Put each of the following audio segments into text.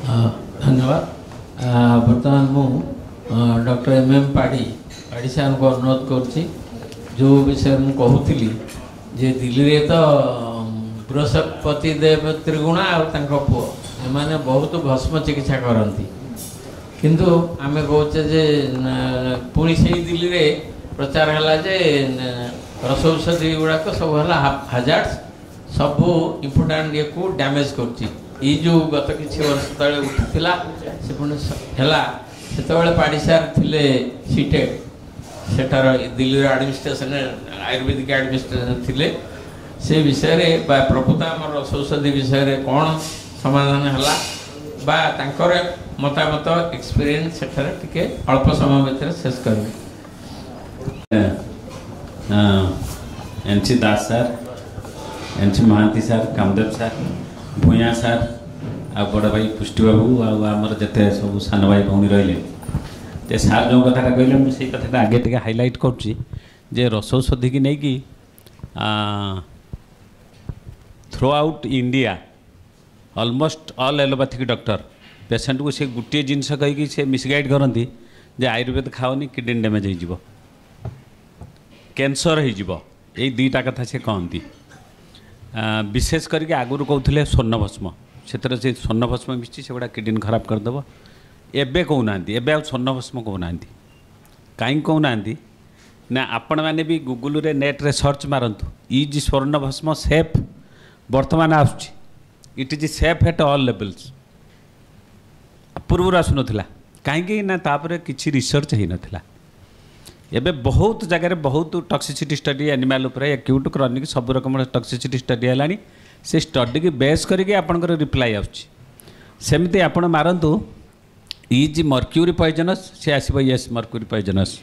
धन्यवाद। बर्तमान मु डॉक्टर एम पाड़ी पाड़ी सार को अनुरोध करुच्ची जो विषय मुझे कहूली जे दिल्ली रे तो बृहस्पति देव त्रिगुणा और पुओ एमाने बहुत भस्म चिकित्सा करती किंतु आमे कहचे जे पुणी से दिल्ली रे प्रचार है जे रसौषधि गुड़ाक सब है हाजार्ड्स सबू इम्पोर्टाट ये को डैमेज कर जो गत किसी वर्ष तले उठीला से पुणी है पाड़ी सार थे सीटेड सेठार दिल्ली एडमिनिस्ट्रेशन आयुर्वेदिक एडमिनिस्ट्रेशन थिले से विषय रे प्रकृत आम रसौषधि विषय कौन समाधान है बा तांकर मतामत एक्सपीरियंस सेठार टिके अल्प समय भितर शेष करेंगे। NC Das sir, NC Mahanti sir, Kamdev sir, Bhuya sir आ बड़ भाई पुष्टि बाबू आमर जिते सब सान भाई भौणी रही ते सार जो कथा कहले मुझे कथा आगे टे हाइलाइट कर रसौषधि की नहीं कि through out India almost all allopathic doctor patient को से गोटे जिनस कहीकि से मिसगाइड करती जे आयुर्वेद खाओनी किडनी डैमेज हो कैंसर हो दुईटा कथा से कहती विशेष करके आगुरी कहते स्वर्ण भस्म से स्वर्ण भस्म मिशी से गुड़ा किडनी खराब करदेव एबे कहना एबे स्वर्ण भस्म कहना कहीं कहना ना आपण मैंने भी गूगल रे नेट रे सर्च मारतु इज स्वर्ण भस्म सेफ वर्तमान आसुची it is safe at all levels पूर्व आसुनला कहीं ना तापर किसी रिसर्च हो नाला एबे बहुत जगह बहुत टॉक्सिसिटी स्टडी एनिमल उपरे एक्यूट क्रॉनिक सब रकम टॉक्सिसिटी स्टडी है से स्टडी की बेस करके आपंकर रिप्लाई आसमती आपण मारतु इज मर्क्यूरी पॉइजनस से आसो yes mercury poisonous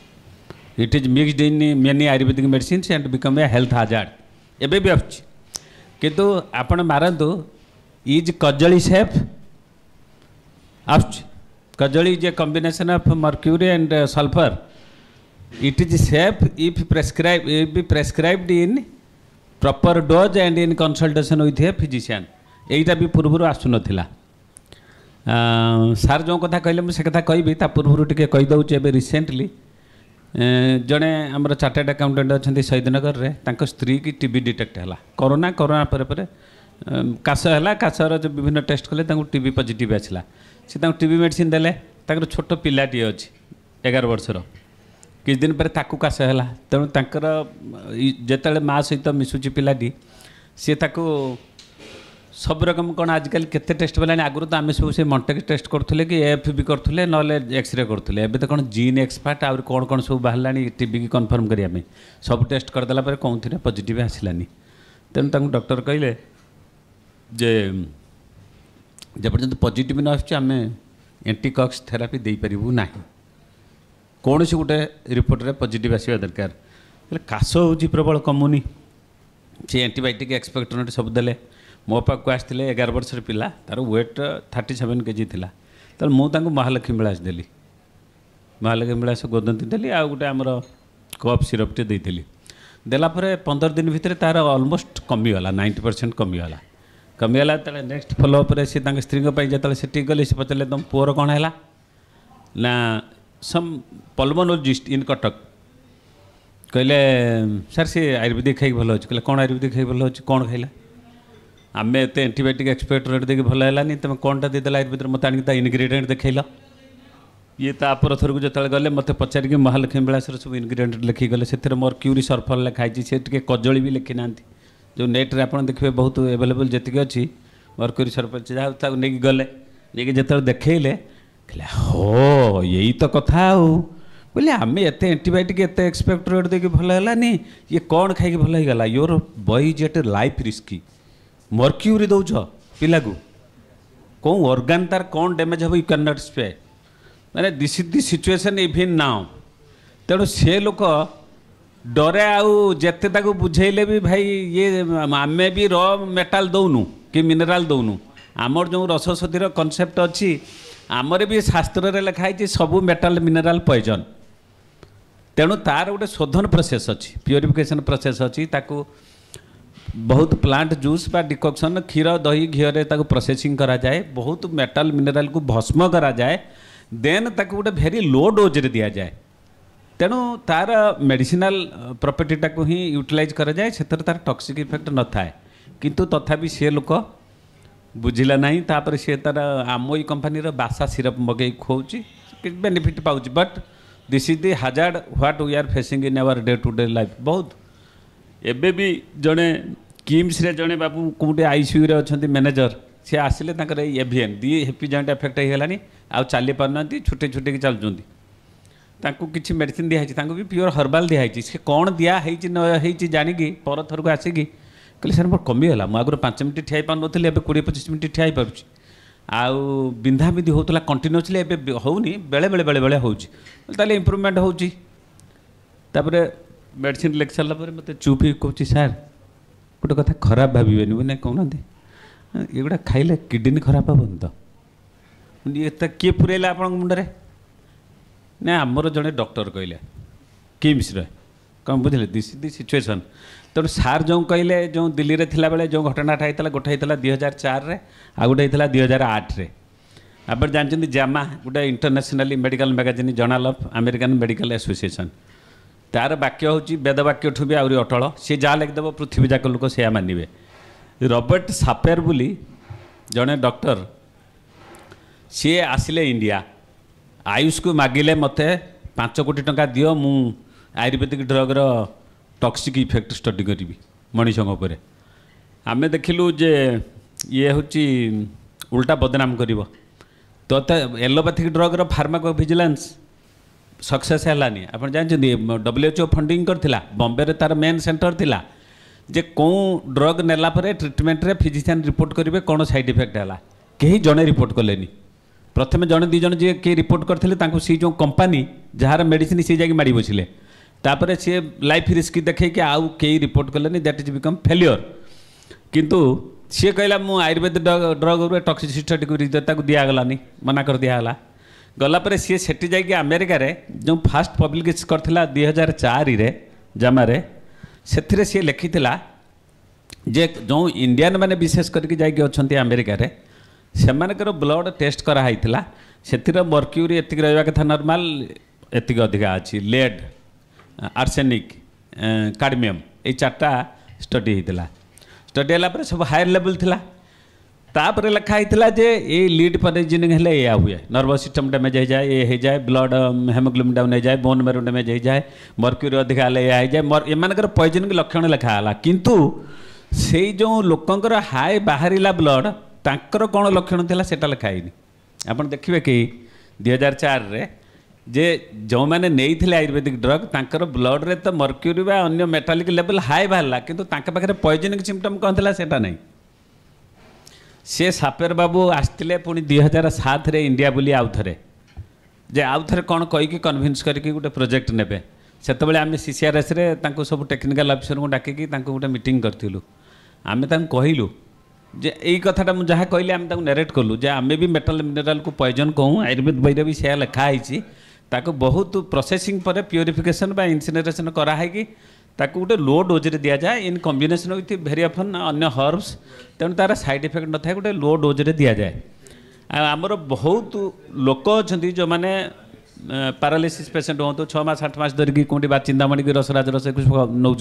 it is mixed in many Ayurvedic medicine and become a health hazard एबे भी आसुची किंतु आपण मारतु इज कजली सेफ आसुची कजली जे combination of mercury and sulphur it is safe if prescribed in proper dose and in consultation with a physician यहीटा भी पूर्व आसुन सार जो कथा कहले मुझे कथा कहि पूर्व टे कहीदे रिसेंटली जड़े आमर चार्टर्ड अकाउंटेंट अच्छा शहीदनगर में स्त्री की टीबी डिटेक्ट है कोरोना पर काश है काशर जो विभिन्न टेस्ट कले टीबी पॉजिटिव आसला से टीबी मेडिसिन देले छोट पिलाटी अच्छी 11 वर्षर किछ दिन पर ताकू काश है तेणु तांकर जेते माँ सहित मिसुची पिलाटी सी ताकू सब रकम कौन आजिकल केते टेस्ट बेला आगुरी तो आम सब से मल्टी टेस्ट करुले कि एफ भी करुले ना एक्सरे करुले एवं तो कौन जीन एक्सपर्ट आउर कौन कौन सब बाहर टीबी की कन्फर्म करने सब टेस्ट करदेला कौन थी पॉजिटिव आसलानी तेणु डॉक्टर कहले जे जपर्यंत पॉजिटिव न आम एंटीकॉक्स थेरापी दे पारू ना कौन से गोटे रिपोर्ट रे पॉजिटिव आसवा दरकार काश हो प्रबल कमुनी से एंटीबायोटिक एक्सपेक्टोरेंट सब देले मो पाक आसते 11 वर्षर पिला तार वेट 37 kg था तो मुझे महालक्ष्मी विलास देली महालक्ष्मी विलास गोदंती देली आ गोटे आमर कफ सिरपटे देती देलापर 15 दिन भितर तार ऑलमोस्ट कमीगला 90% कमीगला नेक्स्ट फॉलोअप रे सी स्त्री जो से गली से पचारे तुम पुअर कौन है ना सम पल्मोनोलॉजिस्ट इन कटक कहले सर सी आयुर्वेदिक खाई भल अच्छे कहले कौन आयुर्वेदिक खाई भल अच्छे कौन खाइला आम एत एंटीबायोटिक एक्सपेक्टोरेंट देखिए भल है तुम कौनटा देदेला आयुर्वेद मत आनिक इनग्रेडिएंट देखल ये तापर थर को जो गले मत पचारिक महालक्ष्मी विलास सब इनग्रेडिएंट लिखी गले से मर्क्यूरी सल्फर लिखाई से कजली भी लिखी ना जो नेट रे आप देखिए बहुत एवेलेबल जी अच्छी मर्क्यूरी सल्फर जहाँ नहीं गले नहीं जो देखले कहले हो यही तो कथा बोले आम एत एंटीबायोटिक एत एक्सपेक्टोरेंट देखिए भल है ये कौन खाई भल हो गला your boy is at life risky mercury दौच पिला को कौन ऑर्गन तार कौन डैमेज हम यू कैन नॉट स्पे मैंने this is the situation even now तेणु से लोक डरे आते बुझेले भी भाई ये आम भी र मेटाल दौनु कि मिनेराल दौनु आमर जो रसौषधिर कनसेप्ट अच्छी आमर भी शास्त्र रे लिखाई सबू मेटाल मिनेराल पॉइजन तेणु तार गोटे शोधन प्रोसेस अच्छी प्यूरिफिकेशन प्रोसेस अच्छी ताकू बहुत प्लांट जूस बा डिकक्शन क्षीर दही घीरे प्रोसेसिंग करा जाए बहुत मेटाल मिनराल को भस्म करा जाए देन ताको गोटे भेरी लो डोज रे दिया जाए तेणु तार मेडिसिनाल प्रॉपर्टीटा को ही यूटिलाइज करा जाए से तार टॉक्सिक इफेक्ट न थाए किंतु तथापि सी लोक बुझिला नहीं तापर सी तार आमोई कंपनी बासा सिरप मगे खोची बेनिफिट पाउच but this is the hazard what we are facing in our day to day life बहुत एबे भी जड़े किम्स रे जड़े बाबू कौटे आईसीयू रे अच्छा मैनेजर सी आसिले एभिएन दी हेपी जॉइंट इफेक्ट होगलानी आउ चली पारना छुटे छुटे की चलुँच तांको किसी मेडिसिन दिखाई तांको भी प्योर हर्बाल दिखाई से कौन दिखाई न जानिकी पर थर को आसिकी कहले सर मोर कमीगला मुझे आगुरी 5 मिनट ठिया पार नी 20-25 मिनट ठिया पार्टी आउ बिंधा बिंधी होता कंटिन्यूसली एवं होनी बेले बेले बेले बेले होता इम्प्रूवमेंट होपर मेडिसिन लिखि सारापर मत चुप ही कहूँ सर गोटे कथा खराब भावे मैंने कहना ये खाइले किडनी खराब हेनी तो ये किए पुरेला आप मुंडे ना आमर जड़े डॉक्टर कहले किम्स कौन बुझे दिस दी सिचुएसन तेणु सार जो कहले जो दिल्ली में थिला बेले जो घटनाटा होता गोटे होता 2004 रे आ गोटे होता 2008 रे आप जानते जामा गोटे internationally medical magazine journal of American medical association तार वाक्य हूँ वेद वाक्य ठू भी आहरी अटल सी जहाँ लिखिदेव पृथ्वी जाक लोक से मानवे रॉबर्ट सापेर बोली जड़े डॉक्टर सी आसिले इंडिया आयुष को मागिले मते 5 कोटी टंका दियो मु आयुर्वेदिक ड्रग्र टॉक्सिक इफेक्ट स्टडी करी मनीषों पर आमे देखिलु जे ये हूँ उल्टा बदनाम कर तो एलोपैथिक ड्रग्र फार्माको विजिलेंस सक्सेस है आप जानते WHO फंडिंग करथिला बॉम्बे रे तार मेन सेंटर थिला जे कौन ड्रग नेला परे ट्रिटमेंट रे फिजिशियन रिपोर्ट करेंगे कौन साइड इफेक्ट है कहीं जड़े रिपोर्ट कलेनी प्रथम जड़े 2 जन जी किए रिपोर्ट करते सी जो कंपानी जार मेडिसिन सी जाकि माड़ी बसिले तापर सी लाइफ रिस्क देखे कि आउ कई रिपोर्ट कलेनी दैट इज बिकम फेल्योर किंतु सी कहला मु आयुर्वेद ड्रग टॉक्सिसिटी दिगलानी मना कर दिगला गलापर सी सेठी जाकि अमेरिका रे जो फास्ट पब्लिश करथिला 2004 रे जामारे से सी लिखिथिला जे जो इंडियन माने विशेष करके जाकि अछंती अमेरिका रे सेमानकर ब्लड टेस्ट कराइला से मर्क्यूरी एतिक रहा कथा नॉर्मल एतिक अधिका अच्छी लेड आर्सेनिक काडमियम ये 4टा स्टडी होता स्टडी है सब हायर लेवल थिला तापर लिखा होता जे ये लीड पॉइजनिंग है या हुए नर्वस सिस्टम डैमेज हो जाए ये हो जाए ब्लड हेमोग्लोबिन डाउन हो जाए बोन मेरो डैमेज हो जाए मर्क्यूरी अधिका या हो जाए एमानकर पॉइजनिंग लक्षण लिखाला किंतु से जो लोकंकर हाई बाहरिला ब्लड तांकर कौन लक्षण थिला सेटा लिखाई आपन देखिए कि 2004 रे जे जो मैंने नहीं थे आयुर्वेदिक ड्रग तांकर ब्लड रे तो मर्क्यूरी बा अन्य मेटालिक लेवल हाई बाहरला किंतु तांका पाखरे पॉइजनिंग सिम्पटम कौन थिला सेटा नहीं से सापेर बाबू आसते पुणी 2007 रे इंडिया बोली आउ थे जे आउ थे कौन कहीकि कन्विन्स करके गोटे प्रोजेक्ट नेबे सेतबेले आमे CCRS रे तांको सब टेक्निकल ऑफिसर को डाकिकी तांको गोटे मीटिंग करथिलु आमे तांको कहिलु जे यही कथाटा मुझे जहाँ कहली आम नेरेट कलु जे आमे भी मेटाल मिनराल को पॉइजन कहूँ आयुर्वेद बही भी से लिखाई ताको बहुत प्रोसेसिंग पर प्यूरिफिकेशन बा इनसिनरेशन कराई ताको गोटे लो डोज रे दिया जाए in combination with very often अन्य हर्ब्स तेणु तार साइड इफेक्ट न था गोटे लो डोज रे दिया जाए आमर बहुत लोक अच्छा जो मैंने पैरालिसिस पेसेंट हूँ 6 मास 8 मास धरिकी कौटी बा चिंतामणि की रसराज रस नौ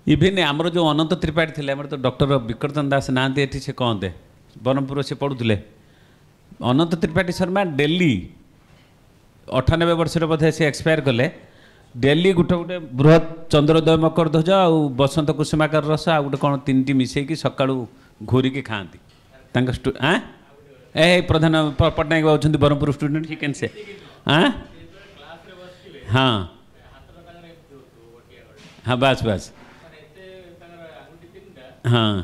इभेन आमर जो अनंत त्रिपाठी थे तो डॉक्टर विक्रतन दास नहांती एठी से कहते ब्रह्मपुर से पढ़ुले अनंत त्रिपाठी शर्मा डेली 98 वर्ष बोधे से एक्सपायर कले डेली गोटे गोटे बृहत चंद्रोदय मकर ध्वज आ बसंत कुसुमाकर रस आ गोटे कौन 3टी मिसेकी सका घोरिकी खाती ए Pradhan Pattnaik babu Brahmapur student he can say हाँ हाँ बस बस हाँ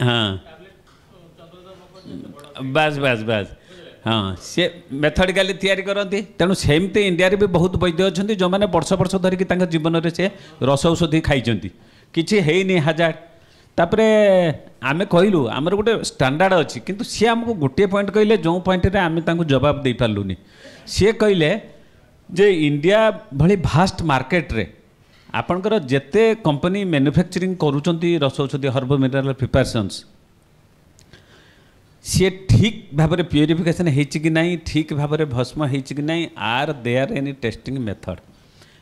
हाँ बस बस बस हाँ सी मेथडिकाली तैयारी करती तेणु सेमती इंडिया भी बहुत वैद्य अच्छा जो मैंने वर्ष वर्ष धरिकी जीवन में से रस औषधि खाई किसी है हाजार्ड तापरे आमे कहलु आमर गोटे स्टैंडर्ड अच्छी किंतु सी आमको गोटे पॉइंट कहले जो पॉइंट रे आमे तांको जवाब दे पारलुनी सी कहले जे इंडिया भली भास्ट मार्केट रे आपणकर जेते कंपनी मैन्युफैक्चरिंग करूचंती रस औषधि हर्ब मिनरल प्रिपरेशंस सी ठीक भाव में प्यूरिफिकेशन होती कि नहीं, ठीक भाव में भस्म होती कि नहीं, are there any testing method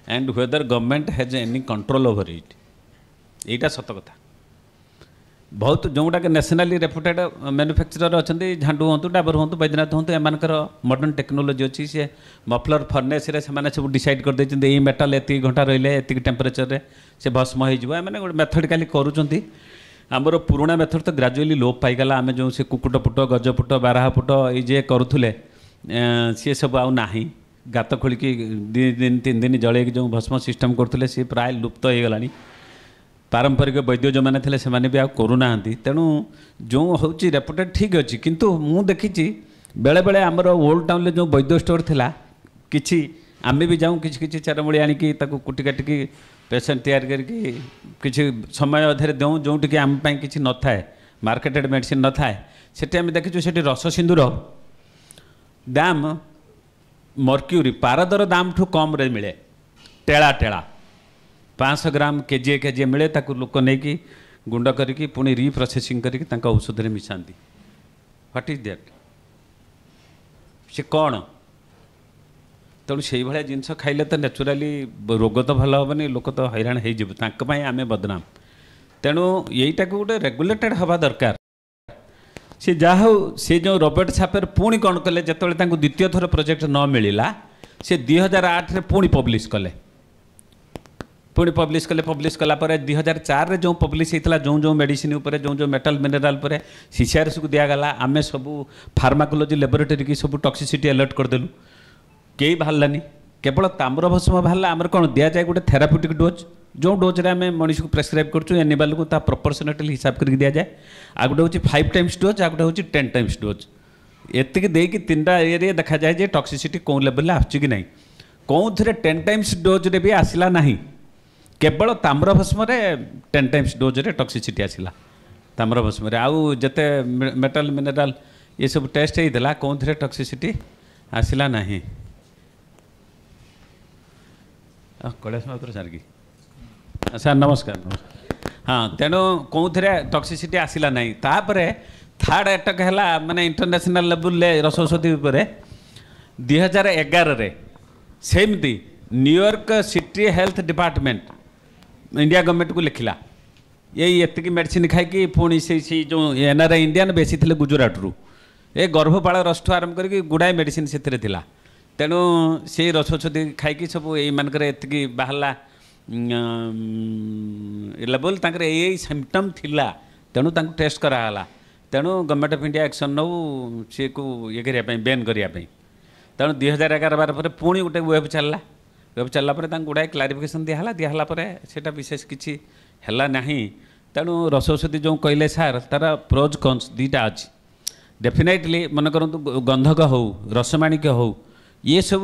and whether government has any control over it, यहीटा सत कथा। बहुत जोटा कि नेशनली रेपुटेड मैन्युफैक्चरर अच्छा झांडू हूँ डाबर हूँ बैद्यनाथ हूँ एमकर मॉडर्न टेक्नोलोजी अच्छी सी मफलर फर्नेस से सब डिसाइड कर देते ये मेटाल एति घंटा रही एति टेम्परेचर से भस्म हो गोटे मेथडिकाली करूँ। आमर पुराणा मेथड तो ग्राजुअली लोप पाईगला, आम जो से कुकुट पुट गजपुट बारहा पुट ये करुले सी सब आउ नाही, गात खोलिकी 2 दिन 3 दिन जड़े जो भस्म सिस्टम करुले सी प्राय लुप्त हो गला। पारंपरिक वैद्य जो मैंने से भी करूना, तेणु जो हूँ रेपुटेड ठीक अच्छी किंतु मु देखी बेले बेले आमर ओल्ड टाउन जो वैद्य स्टोर थिला किछि आमे भी जाऊँ कि चेरमूली आणिकी कुटी काटिकी पेसेंट तैयार करके किसी समय अधे दूँ जोटि आम किसी न थाए मार्केटेड मेडिसिन न थाए सेठी आम देखीचु से रस सिंदूर दाम मर्क्यूरी पारदर दाम ठू कम रे मिले, टेला टेला 500 ग्राम केजीए मिले, ताकू लोक नहीं गुंड करके पुणी रिप्रोसेसिंग करके औषध में मिसाती। व्हाट इज दैट से कौन तेणु से भाया जिनस खाइले तो नेचुराली रोग तो भल हेनी, लोक तो हैरान हो आम बदनाम। तेणु यहीटा को गोटे रेगुलेटेड हवा दरकार। सी जहा से जो रॉबर्ट छापर पुणी कौन कले जो द्वितीय थर प्रोजेक्ट न मिलला से 2008 रे पुणी पब्लिश कले, पुणी पब्लिश कला 2004 रे जो पब्लिश होता जो जो मेडिसिन उपर जो मेटाल मिनराल पर सीसीआरएस को दिगला, आम सब फार्माकोलोजी लेबोरेटरी की सब टॉक्सिसिटी अलर्ट करदेलु, कई बाहरलानी केवल ताम्र भस्म बाहर आमर कौन दि जाए गोटे थेराप्यूटिक डोज, जो डोज रे आम मनीष को प्रेस्क्राइब करूँ एनिमल को प्रोपोर्शनेटली हिसाब करके दि जाए। आ गोटे हूँ 5 टाइम्स डोज, आ गोटे हूँ 10 टाइम्स डोज, एतिक देकी 3टा ये देखा जाए जे टॉक्सिसिटी कौन लेवल आसुची कि नहीं। कौन थे 10 टाइम्स डोज रे भी आसला नहीं, केवल ताम्र भस्म 10 टाइम्स डोज रे टॉक्सिसिटी आसला ताम्र भस्म आउ जते मेटाल मिनराल ये सब टेस्ट होता कौन थे टॉक्सिसिटी आसला नहीं। कैलाश मात्र सार की सार नमस्कार। हाँ तेणु कौन थे टॉक्सिसिटी आसला नहीं। तापर थर्ड अटैक है माने इंटरनेशनल लेवल रस औषधि 2011 रे सेमती New York city health department India government को लिखला यही एतिकी मेडिसिन खाई पुणी से जो एनआरआई इंडियन बेसी थे गुजरात रू ए गर्भपाल रस आरंभ करके गुड़ाए मेडिसिन से थिला। तेणु से रस औषधि खाई सब ये मानकर एतिकी बाहरला लेवल तांकर यही सिम्पटम थिला, तेणु तांको टेस्ट कराला। तेणु गवर्नमेंट ऑफ इंडिया एक्शन नौ सी को ये करने बैन करने। तेणु 2011-12 पर पुणी गोटे वेब चलला, वेब चलला गुड़ाए क्लारिफिकेशन दिहला सेटा विशेष किसी है ना। तेणु रस औषधि जो कहले सार तार प्रोज कन्स 2टा अच्छी। डेफिनेटली मन करूँ गंधक हो रसमाणिक हो ये सब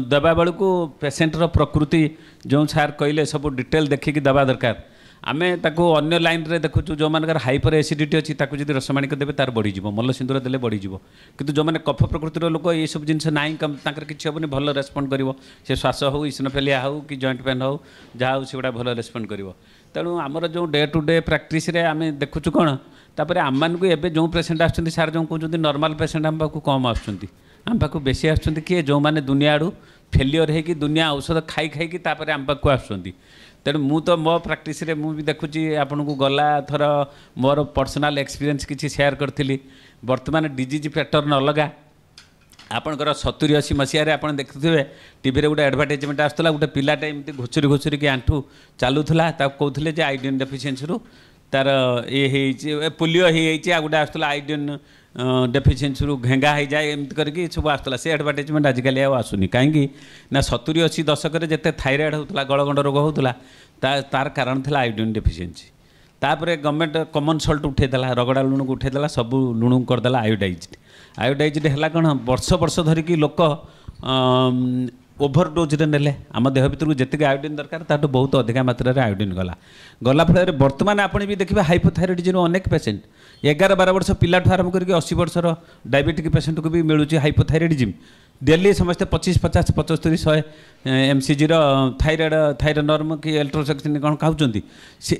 दबा बेलू को पेसेंटर प्रकृति जो सार कहले सब डिटेल देखिकी दबा दरकार। आम ताको अन्य लाइन रे देखुचु जो मानकर हाइपर एसिडिटी अच्छी ताको जदि रसमाणिक देवे तार बढ़ीज मल्ल सिंदूर देले बढ़ीज, किंतु जो मैंने कफ प्रकृतिर लोक ये सब जिन ना किसी हेनी भल रेस्पॉन्ड कर से श्वास हो इसिनोफिलिया हो कि जॉइंट पेन हो जहाँ हो से भल रेस्पॉन्ड कर। तेणु आमर जो डे टू डे प्रैक्टिस रे आम देखुचु कौन तापर आम मानक एवं जो पेसेंट आसुँच सार जो कहते नॉर्मल पेसेंट आम पाक कम आसुँच आम पाक बेसी आसुँच किए जो मैंने दुनिया आड़ू फेलियर होगी दुनिया औषध खाई खाई तापर आम पाक आसुँच। तेणु मु तो मो प्रैक्टिस रे मु भी देखुची आपन को गला थर मोर पर्सनल एक्सपीरियंस किसी शेयर करथिली। वर्तमान डिजीज पैटर्न अलगा आपणकर 70-80 मसीह आप देखुए टीवी रे गोटे एडवर्टाइजमेंट आसला गोटे पिलाटे एमती घुचुरी घुचुरी आंठू चलूला कहते जे आयोडीन डेफिशिएंसी रू तार ये पोलियो हो गोटे आसला आयोडीन डेफिशिएंसी रू घेंगा हो जाए एमती करके सब आसला से एडवर्टाइजमेंट आजिकल आसुनी कहीं ना 70-80 दशक जिते थायराइड होता गलगंड रोग होता तार कारण था आयोडीन डेफिशिएंसी। तापर गवर्नमेंट कमन सल्ट उठेदेला रगड़ा लुण को उठेदेला सब लुण करदेला आयोडाइज्ड। आयोडाइज्ड है कौन वर्ष वर्ष धरिकी लोक ओभरडोज ने आम देह भितर जितने आयोडीन दरकार ताठू बहुत अधिक मात्रा में आयोडीन गला फल बर्तमान आप भी देखिए हाइपोथायरॉइडिज्म अनेक पेसेंट 11-12 वर्ष पिला आरंभ करके 80 वर्षर डायबिटिक पेसेंट को भी मिलूँ हाइपोथायरॉइडिज्म डेली समस्ते 25-50 75-100 MCG थायरॉइड नॉर्म कि एल्ट्रोसेक्सिन कौन खाऊँ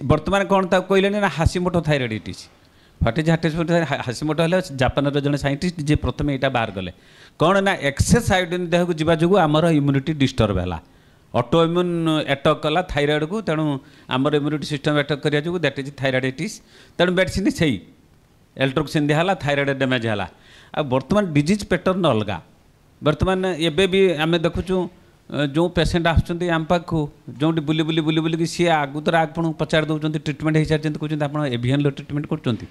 बर्तमान कौन कहले ना हासीमोटो थायरॉइडिटिस फाटिज हासीमोटो है जापान जड़े साइंटिस्ट जी प्रथम यहाँ बाहर गले कौन ना एक्सेस आयोडीन देह को जावा जो आमर इम्यूनिटी डिस्टर्ब है ऑटो इम्यून अटैक कला थायरॉइड को तेणु आमर इम्यूनिटी सिस्टम अटैक करा जो दैट इज थायरॉइडिटिस तेणु मेडिसिन से एल्ट्रोक्सिन दिहला थायरॉइड डैमेज है आ बर्तमान डिजीज पैटर्न अलग बर्तमान एबे भी आम देखुचु जो पेसेंट आसुँच आम पाक जो बुली बुली बुली बुलिक सी आगुतर आपको पचार दौरान ट्रिटमेंट हो सारी कहते आप एभियन ट्रिटमेंट कर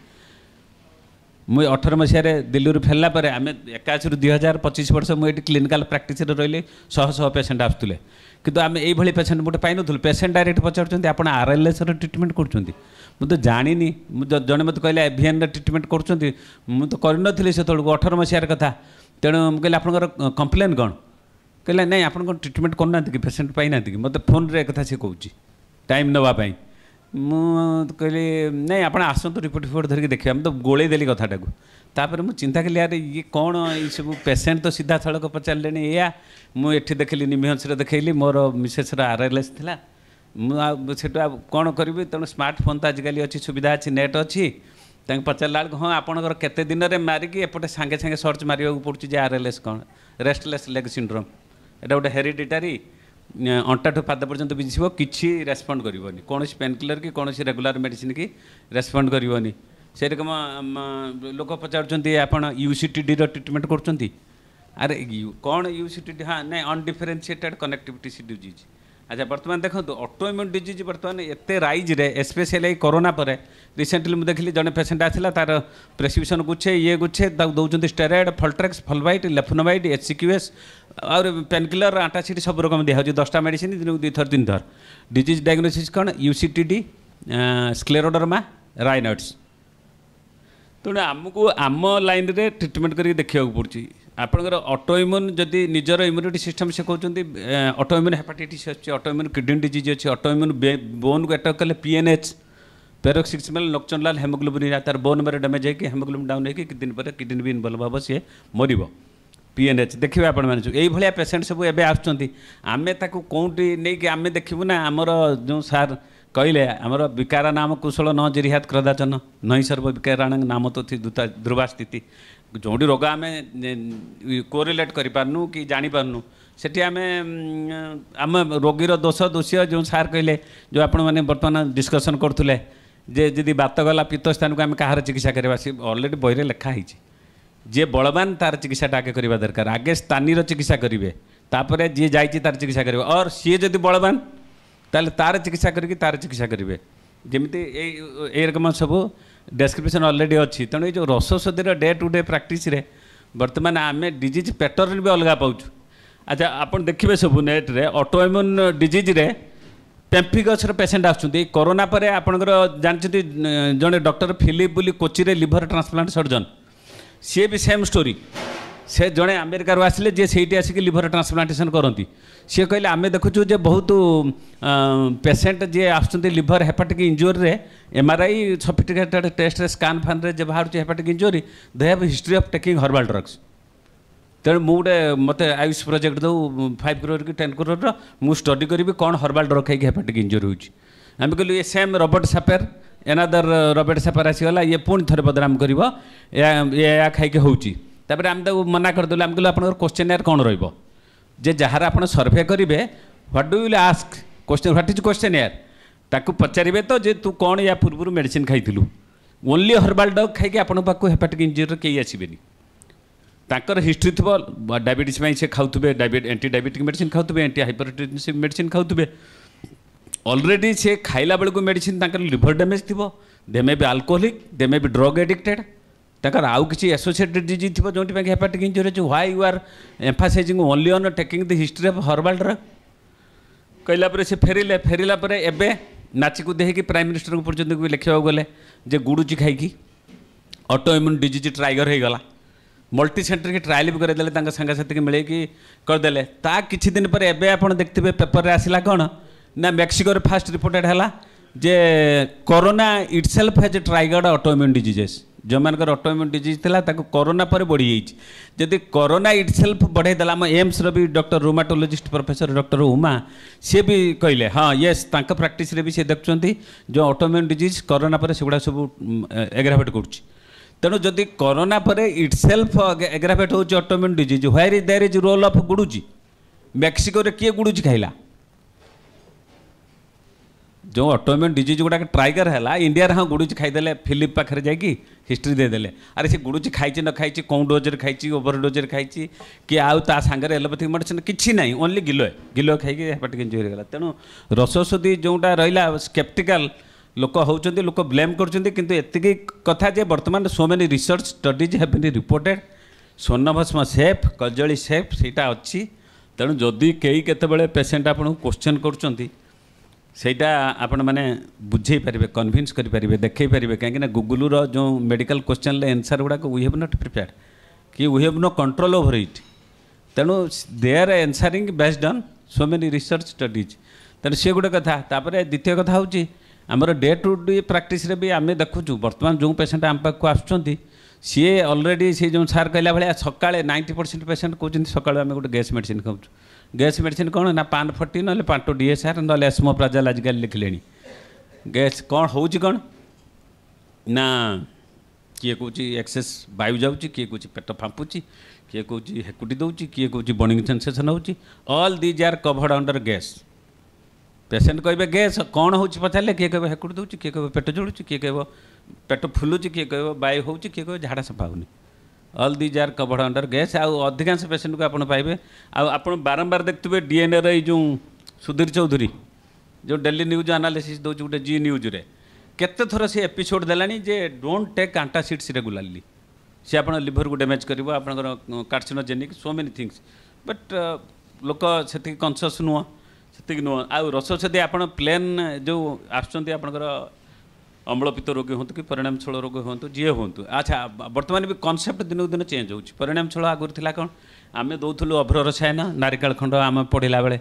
मुझे 18 मसीह दिल्ली फेरला आम 81 2025 वर्ष मुझे क्लिनिकाल प्रैक्टिस रही 100 पेसेंट आसुले किंतु आम यही पेसेंट गोटे पाइन पेसेंट डायरेक्ट पचार आप RLS ट्रिटमेंट कर मुझे जानी जड़े मत कहले एभियन ट्रिटमेंट कर तो करनी से 18 मसीहार कथा तेणु मुझे आपंकर कंप्लेन कौन कहले नहीं आप ट्रिटमेंट करना कि पेसेंट पाई ना कि मतलब फोन रे कथा सी कहूँ टाइम नापी कहली नहीं आप आसतु रिपोर्ट धरिकी देखिए तो गोले देली कथाटा को तापर मुझे चिंता कली यार ये कौन ये सब पेसेंट तो सीधा सड़क पचारे या मुझे देखिली निमहंस देखली मोर मिसेस RLS था मुझे कौन करी तेणु स्मार्टफोन तो आजिकल अच्छी सुविधा अच्छी नेट अच्छी पचारा बेलू हाँ आपंकर केते दिन में मारिकी एपटे सांगे सांगे सर्च मारे पड़ुची RLS कौन रेस्टलेस लेग सिंड्रोम एटा गोटे हेरिडिटारी अंटाठू पाद पर्यंत बिछिब किसी रेस्पॉन्ड करनी कौन पेनकिलर कि कौन रेगुलर मेडिसिन की रेस्पॉन्ड करनी से रकम लोक पचार आप UCTD ट्रिटमेंट कर अरे कौन UCTD हाँ नहीं अनडिफरेन्शिएटेड कनेक्टिविटी डिजीज अच्छा बर्तमान देखो ऑटो इम्यून डिजीज बर्तमान एत राइज रे स्पेशली कोरोना पर रिसेंटली मुझे देखली जड़े पेसेंट आसाला तार प्रेस्क्रिप्शन गुच्छे ये गुच्छे दौरान स्टेरॉइड फल्ट्रेक्स फलवाइट लेफोनोमाइड HCQS और पेनकिलर आंटासिड सब रकम दिया 10टा मेडिसिन दिन 2 थर 3 थर डिजीज डायग्नोसिस कौन UCTD स्क्लेरोडर्मा रायनॉइड्स तेणु आमको आम लाइन रे ट्रिटमेंट करके देखा पड़ी आपंकर ऑटो इम्यून जदि निजर इम्यूनिटी सिस्टम से कहते ऑटो इम्यून हेपाटाइटिस अच्छी ऑटो इम्यून किडनी डिजीज अच्छी ऑटो इम्यून बोन को अटैक कले PNH पेरोक्सिस्मल नॉक्चर्नल हेमोग्लोबिन तार बोन में डैमेज है कि हेमोग्लोबिन डाउन है कि दिन पर किडनी भी इनवल्व हम सी मर PNH देखिए आप ये पेसेंट सब एवं आसमें कौटी नहीं कि आम देखू ना आमर जो सार कहले आमर विकारा नाम कुशल न जिरिहात क्रदाचन नई सर्व विकाराण नाम तो थी ध्रुवा स्थिति जो रोग आम कोरिलेट करूँ कि जापारू से आम रोगीर दोष दोषी जो सार कहले जो आपण मैंने बर्तमान डिस्कसन करुले जे जदि बात गला पित्त स्थान को आम कहार चिकित्सा करवा सी अलरेडी बही लिखाही जे बलवान तार चिकित्सा आगे करवा दरकार आगे स्थानीय चिकित्सा करेंगे तापर जी जाइए तार चिकित्सा करेंगे और सी जदि बलवान ताले तार चिकित्सा करके तार चिकित्सा करेंगे जमीती ये रकम सब डेस्क्रिप्शन अलरेडी अच्छी तेणु ये जो रसौषधिर डे टू डे प्रैक्टिस रे बर्तमान आम डिजीज पैटर्न भी अलग पाऊँ अच्छा आप देखिए सब नेट रे ऑटो इम्यून डिजीज रे पेम्फिगस पेसेंट आसुँच कोरोना पर आपंकर जानते जड़े डॉक्टर फिलिप बुली कोची रे लिवर ट्रांसप्लांट सर्जन सी भी सेम स्टोरी से जड़े अमेरिकार आसिले जे से आसिक लिवर ट्रांसप्लांटेशन करती सी कहले आम देखुचु जे बहुत पेसेंट जी आसुँच लिवर हेपाटिक इंजुरी रे MRI सोफिस्टिकेटेड टेस्ट रे स्कान फान रे जब बाहर hepatic injury they have history of taking herbal drugs तेणु मुझे मत आयुष प्रोजेक्ट दो 5 करोड़ कि 10 करोड़ मु स्टडी करी कौन हर्बाल ड्रग खाई हेपाटिक इंजुरी होमें कहलु ये सेम रॉबर्ट सापेर एनादर रॉबर्ट सापेर आसीगला ये पुणी थे बदनाम कर खाई होपर आम मना करदेलु आम कहलु आप क्वेश्चन कौन रे जहाँ आप सर्भे करेंगे what do will ask question what is question ताकू पचारे तो जे तू कौन या पूर्व मेडिसिन खाइलु ओनली हर्बाल ड्रग खाई आपण पाक हेपाटिक इंजुरी कई आसबेनि ताकर हिस्ट्री थो डायबिटीज से खाऊे एंटी डायबिटिक मेडिसिन खाऊे एंटी हाइपरटेंसिव मेडिसिन खाऊे ऑलरेडी से खाइला बेलू मेडिसिन लिवर डैमेज थी they may be alcoholic they may be drug addicted तक आउ किसी एसोसिएटेड डिजीज थी जो हेपाटिक इंजुरी अच्छे why you are emphasizing only on taking the history of herbal drug कहला से फेरला एबे नाची कूद होगी प्राइम मिनिस्टर को पर्यटन भी लिखा गले जे गुड़ुची खाई ऑटो इम्यून डिजीज ट्राइगर हो गला मल्टी सेंटर की ट्रायल भी करदे सांगसाथी के मिले कि करदे ता किछि दिन पर एबे आपण देखते पेपर रे आसिला कौन ना मेक्सिको रे फास्ट रिपोर्टेड है जे corona itself has triggered autoimmune diseases जो मानकर ऑटोइम्यून डिजीज थिला ताको कोरोना पर बढ़ी जाइछि जदि कोरोना इटसेल्फ बढ़े देला हम एम्स रो भी डॉक्टर रूमाटोलॉजिस्ट प्रोफेसर डॉक्टर उमा सी भी कहले हाँ येस तांका प्रैक्टिस रे भी से देखुछंती जो ऑटोइम्यून डिजीज कोरोना पर सेगुडा सब एग्रावेट करछि तेणु जदि कोरोना पर इटसेल्फ एग्रावेट होछि autoimmune disease where is there is role of guduchi Mexico रे किए गुडुजी खाइला जो ऑटोइम्यून डिजीज गुड़ाक ट्राइगर है इंडिया हाँ गुड़ुची खाईदे फिलिप पाखे जाकि हिस्ट्री देदेले अरे से गुड़ुची खाई न खाई कौन डोज खाई ओवर डोज खाई कि आउ ता सांगे एलोपैथिक मेडिसिन किसी ना ओनली गिलो खाई हेपाटिक इंजुरी गला तेणु रसौषधि जोटा रहा स्केप्टिकल लोक होती लोक ब्लेम करती कथा जे बर्तमान so many research studies have been reported swarnabhasma safe kajali safe सेटा अच्छी तेणु जदि कई केतबेले पेसेंट आपन क्वेश्चन करुँच ସେଇଟା ଆପଣମାନେ ବୁଝେଇ ପାରିବେ କନଭିନ୍ସ କରିପାରିବେ ଦେଖେଇ ପାରିବେ କାହିଁକିନା ଗୁଗୁଲର ଯେଉଁ ମେଡ଼ିକାଲ କ୍ୱେଶ୍ଚନ୍ରେ ଆନ୍ସର୍ ଗୁଡ଼ାକ ୱି ହେଭ୍ ନଟ୍ ପ୍ରିପେୟାର୍ଡ କି we have no control over it ତେଣୁ they are answering based on so many research studies ତେଣୁ ସେ ଗୋଟେ କଥା ତାପରେ ଦ୍ୱିତୀୟ କଥା ହେଉଛି ଆମର ଡେ ଟୁ ଡେ ପ୍ରାକ୍ଟିସ୍ରେ ବି ଆମେ ଦେଖୁଛୁ ବର୍ତ୍ତମାନ ଯେଉଁ ପେସେଣ୍ଟ ଆମ ପାଖକୁ ଆସୁଛନ୍ତି ସିଏ ଅଲରେଡ଼ି ସେ ଯେଉଁ ସାର୍ କହିଲା ଭଳିଆ ସକାଳେ 90% ପେସେଣ୍ଟ କହୁଛନ୍ତି ସକାଳୁ ଆମେ ଗୋଟେ ଗ୍ୟାସ୍ ମେଡ଼ିସିନ୍ ଖାଉଛୁ गैस मेडिसिन कौन ना पान फटी ना पांटो डीएसआर ना एस्मोप्राजल आजिकल लिखले गैस कौन हो कौन ना किए कौन एक्सेस वायु जाऊँगी किए कौन पेट फांपुची किए कौन हेकुटी दौर किए कौन बर्निंग सेंसेसन हो all these are covered under gas patient कहे गैस कौन हो पचारे किए कह हेकुटी दौर किए कह पेट जोड़ुची किए कह पेट फुलुची किए कह वायु हो किए कह झाड़ा सफा होनी all these are covered under gas आउ अधिकांश पेसेंट को आप पाइबे आप बारंबार देखते डीएनए रे जो सुधीर चौधरी जो डेली न्यूज एनालिसिस दौर गोटे जी न्यूज रे केते थर से एपिसोड देलानी जे डोंट टेक एंटासिड्स रेगुलारली सी आप लिवर को डैमेज कर आपंकर carcinogenic so many things but लोक से कनसियस नुह से नुह आउ रसौषधि आप प्लेन जो आसकर अम्लपित्त रोगी हूँ कि परिणाम छल रोग हूँ जी हूँ अच्छा बर्तमान भी कनसेप्ट दिन दिन चेंज हो परिणाम छल आगुरी थी कौन आम दौलू अभ्र रसायन नारिकाल खंड आम पढ़ला बेले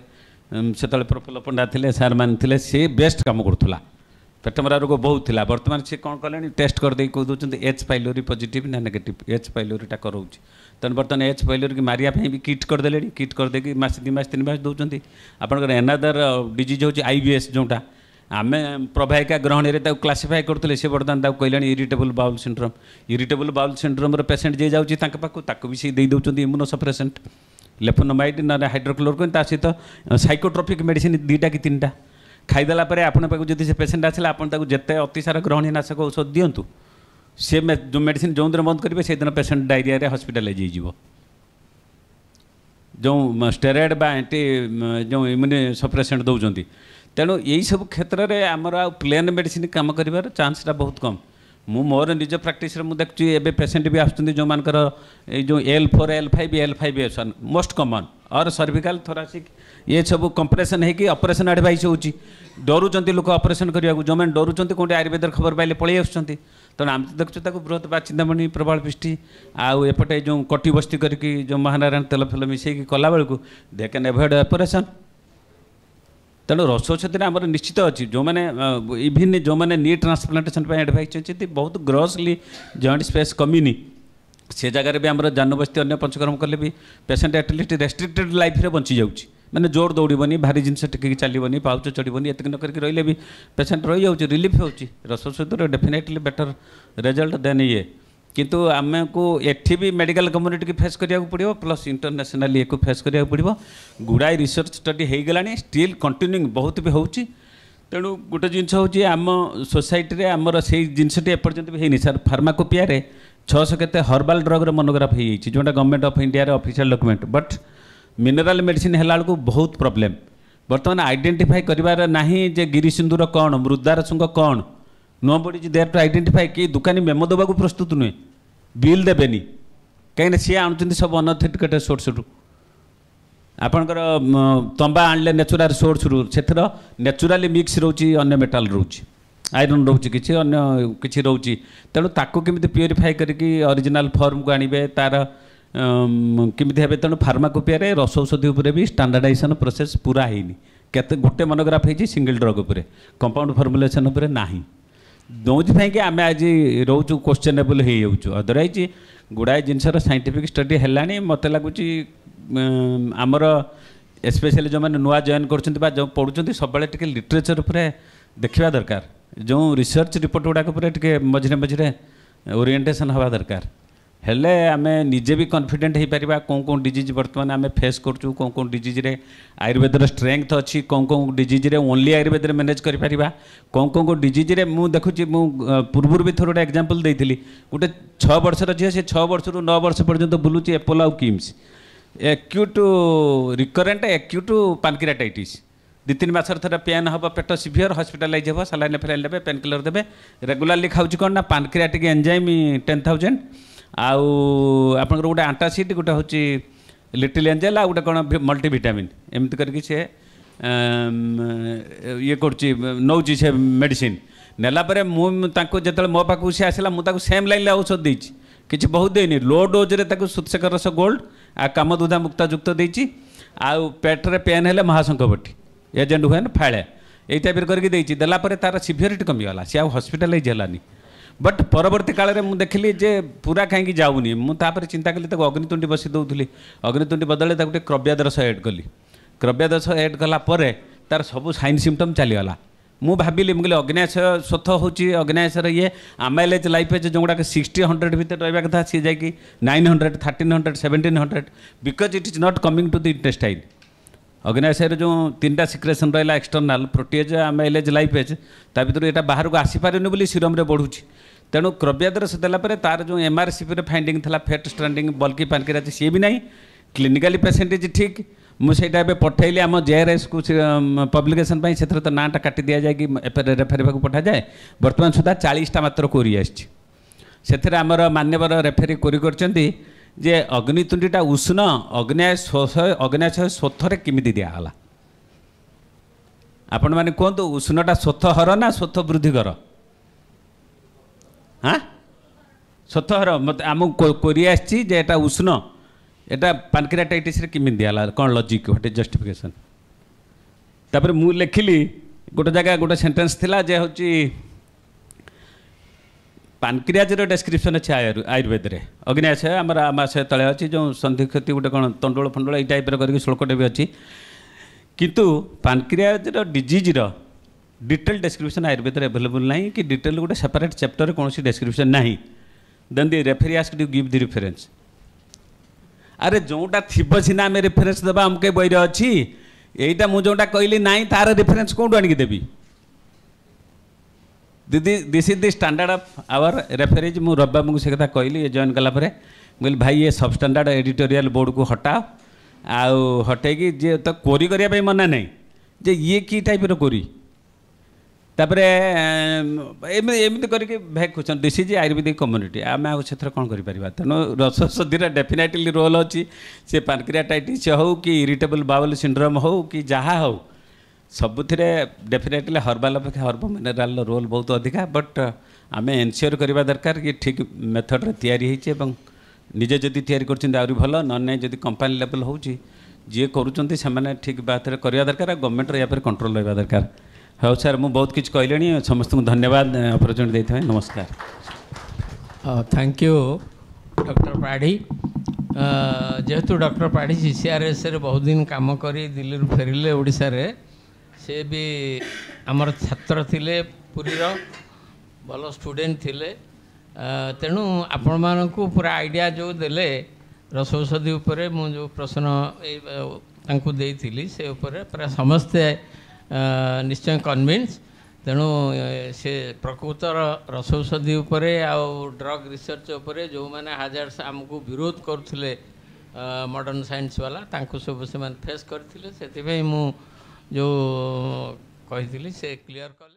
से प्रफुल्ल पंडा थे सार मान थे सी बेस्ट कम करूला पेटमरा रोग बहुत था बर्तमान सी कौन कले टेस्ट करदे कह दूसरी एच पाइलोरी पॉजिटिव ना नेगेटिव एच पाइलोरीटा कराऊँ तेणु बर्तमान एच पाइलोरी की मारिया भी किट करदे किट करदे मस 2 मास 3 मास दौरान आपंकर एनादर डिजीज हूँ IBS जोटा आम प्रवाहिका ग्रहण में क्लासीफाई करते से बर्तमान कहले इरिटेबल बाउल सिंड्रोम पेसेंट जे जाऊँगी पाखक भी सी दे इम्यूनो सप्रेसेंट लेफोनोमाइड ना हाइड्रोक्लोरोक्विन सहित साइकोट्रोपिक मेडिसिन 2टा कि 3टा खाईदेला आपण पाक जब से पेसेंट आसला आपको जिते अतिसार ग्रहणी नाशक औषध दिंतु सी जो मेडिसिन जो दिन बंद करेंगे से दिन पेसेंट डायरिया हॉस्पिटलाइज हो जो स्टेरॉइड बा एंटी जो इम्यूनो सप्रेसेंट दौरान तेणु यही सब क्षेत्र में आमर आ प्लेन मेडिसिन काम कर चांसटा बहुत कम मु मोर निज प्रैक्टिस मुझे देखुची एवं पेसेंट भी आसुँच जो मानकर जो L4 L5 L5S1 मोस्ट कमन और सर्विकाल थोरासिक ये सब कंप्रेशन है ऑपरेशन एडवाइस होची डरुचंती लोक ऑपरेशन करने को जो मैंने डरुचंती कौन आयुर्वेद खबर पाइले पलि आसुँच तेणु आम देखुँ बृहत बा चिंतामणि प्रबल पृष्टि आउ एपटे जो कटी बस्ती करके जो महानारायण तेल फेल मिसेक कला बेलू दे कैन एवॉइड ऑपरेशन तेणु रसौषधि आमर निश्चित अच्छी जो मैंने इभिन जो मैंने नी ट्रांसप्लांटेशन एडवाइस अच्छी बहुत ग्रॉसली जॉइंट स्पेस कमी से जगह भी आम जानबस्ती अन्य पंचकर्म कले भी पेसेंट एटलिस्ट रेस्ट्रिक्टेड लाइफ रे बंची जाऊँगी मैंने जोर दौड़बनी भारी जिनस टेक चलनी पाउच चढ़बनी एतिक न करके रही भी पेसेंट रही जाऊँगी रिलीफ होची रसौषधि डेफिनेटली बेटर रिजल्ट देन ये किंतु आमको एठी भी मेडिकल कम्युनिटी की फेस करिया पड़ो प्लस इंटरनेशनली एक फेस करिया पड़ो गुड़ाई रिसर्च स्टडी हो गलानी स्टिल कंटिन्यूइंग बहुत भी होची तेणु गोटे जिनस हूँ आम सोसाइटी रे आमर से जिनसटी एपर्यंत भी है सर फार्माकोपिया रे 600 केते हर्बाल ड्रग मोनोग्राफ हो जोटा गवर्नमेंट ऑफ इंडिया रे official document but mineral medicine है बहुत प्रॉब्लम बर्तमान आइडेंटिफाई करिवार नाही जे गिरिसिंधुर कौन मृदार सुंग कौन nobody there to identify कि दुकानी मेमो देवाक प्रस्तुत नुहे बिल देबेनी कहीं सी आणुचंती सब अनऑथेंटिकेटेड सोर्स रु आपणकर तंबा आणले नेचुरल सोर्स रु सेथर नेचुरली मिक्स रोची अन्य मेटाल रोची आयरन रोचे कि अन्य किसी रोचे तेणु ताको केमिति प्यूरीफाई करके ओरिजिनल फॉर्म को आनिबे तार केमिति हेबे तेणु फार्माकोपिया रे रस औषधि उपरे भी स्टैंडर्डाइजेशन प्रोसेस पूरा हैनी केते गोटे मोनोग्राफ है सिंगल ड्रग उपरे कंपाउंड फॉर्मुलेशन उपरे नाही दोथि कि आम आज रोचु क्वेश्चनेबल हो जाऊँ अदरवाइज गुड़ाए जिनसर साइंटिफिक स्टडी है मत लगुच आमर स्पेशली जो मैंने नुआ जॉइन कर जो पढ़ुं सब लिटरेचर उपर देखा दरकार जो रिसर्च रिपोर्ट गुड़ाक मझे मझे ओरिएंटेशन हवा दरकार हेले आमे निजे भी कॉन्फिडेंट हो पारिबा कौन डिजीज बर्तमान आमे फेस करचु कौन डिजीज रे आयुर्वेद स्ट्रेंथ अच्छी कौन डिजीज रे ओनली आयुर्वेद मैनेज कर पारिबा कौन डिजीज रे मु देखुची मु पूर्व भी थोड़ा एग्जांपल देइथिली गोटे 6 वर्षर झियो से 6 वर्ष रु 9 वर्ष पर्यंत बुलुची एपोलो आउ किम्स एक्यूट रिकरेंट एक्यूट पानक्रियाटाइटिस 2-3 मासर थोड़ा पेन हम पेट सिवियर हॉस्पिटलाइज हो सलाइन फेलाइन देवे पेन किलर देवे रेगुलारली खाऊँ कौन ना पानक्रियाटिक एंजाइम 10,000 आउ आपन गोटे आंटासिड गोटे हूँ लिटिल एंजेल आ गोटे कौन मल्टीविटामिन एमती करके से ये करोची से मेडिसिन नेलापर मुझे मो पाक सी आसला मुझे सेम लाइन औषध देती किसी बहुत देनी लो डोज्रे सुत्सेकर रस गोल्ड आ कामदुधा मुक्तायुक्त देती आउ पेट्रे पेन है महाशंखपट्टी एजेंट हुए ना फाड़े यही टाइप करके देलापर तार सिवियरिटी कमीगला सी आउ हस्पिटालाइज है बट परवर्ती काल में मुझे देखिली जे पूरा कहीं जाऊनी मुझे चिंता कली अग्नितुंडी बसी दूसरी अग्नितुंडी बदले गोटे क्रव्यादरस एड कली क्रव्यादरस एड कलापर तार सब साइन सिम्पटम चलीगला मु भाविली मुझे अग्नाशय स्वथ हूँ अग्नाशयर ये आमाइलेज लाइफ एज जो गुड़ाक 60-100 भितर रहा कथा सी जा 900, 1300, 1700 because it is not coming to the intestine अग्नाशयर जो 3टा सिक्रेशन रहा external protease amylase lipase ता भर यहाँ बाहर को आसीपारे बोली सीरम रे बढ़ुची तेणु क्रव्यादरस देलापर तार जो एमआरसीपी फाइंडिंग था फेट स्ट्रांडिंग बल्कि पानक्रियाज सी भी नहीं क्लिनिकाली पेसेंटेज ठीक मुझे पठेली आम जेआरएस को पब्लिकेशन से तो नाटा काटी दि जाए रेफेरी पठा जाए बर्तमान सुधा 40टा मात्र कोरी आमर मान्यवर रेफेरी कोरी जे अग्नितुंडीटा उष्ण अग्नाशय स्वथरे किमिति दियाला आपण माने कहतु उष्णटा स्वथ हर ना स्वथ वृद्धि कर हाँ स्वथ हर मत आम कोरी आसी जे एटा उष्ण एटा पानक्रियाटाइटिस रे किमिति दियाला कौन लॉजिक व्हाट इज जस्टिफिकेशन तापर मु लिखिली गोटे जगह गोटे सेंटेंस थिला जे होची पानक्रियाज डेस्क्रिप्शन अच्छे आयुर्वेद रे अग्नाशय आमर आमाशय तले अच्छी जो संधि क्षति गोटे कौन तंडुल फंडुल ये टाइप करके श्लोकटे भी अच्छी किंतु pancreas disease detail description Ayurveda available ना कि डिटेल गोटे सेपरेट चैप्टर कौन डेस्क्रिप्शन ना then the referee asked you give the reference अरे जोटा थी सीना आम रेफरेंस देवा अमके बही अच्छी यहीटा मुझा कहली ना तार रेफरेंस कौन आणिकी देवी this is the standard of our references मु रब्बा मुझे से कथा कहली जॉइन कलापर कहली भाई ये सब स्टैंडर्ड एडिटोरियल बोर्ड को हटाओ आउ हटेकी जे तो कोरी करने मना नहीं जे ये की टाइप रो कोरी तापर एमती करके भाई question this is Ayurvedic community आम से कौन कर तेणु रसौषधिर डेफिनेटली रोल अच्छी से पानक्रियाटाइटिस हो कि इरिटेबल बाउल सिंड्रोम हो कि जहाँ हो सबुथिरे डेफिनेटली हर्बाल अपेक्षा हर्ब मिनेराल रोल बहुत अधिका बट आम एनश्योर करवा दरकार कि ठीक मेथड तैयारी होती निजे जदि तैयारी कर भल न जदि कंपानी लेवल हो जी करुँचे ठीक बात करवा दरकार गवर्नमेंट या पर कंट्रोल रहा दरकार हाँ सर मुझे बहुत किसी कहले समस्त को धन्यवाद अपॉर्चुनिटी देते नमस्कार थैंक यू डॉक्टर पाढ़ी जेहेतु डॉक्टर पाढ़ी सीसीआरएस रे बहुत दिन काम करी दिल्ली फेरिले ओडिशा रे से भी आमर छात्र थिले पुरीर भल स्टूडेंट थिले तेणु आपण मानकु पूरा आइडिया जो देले रसौषधि उपरे मु जो प्रश्न तांकु देइथिली से उपरे पूरा समस्ते निश्चय कन्विन्स तेणु से प्रकृतर रसौषधि उपरे आउ ड्रग रिसर्च उपरे जो माने हाजार्स आमको विरोध करथिले मॉडर्न साइंस वाला तांकु सब से फेस करथिले सेति भाई मु जो कही से क्लियर कले।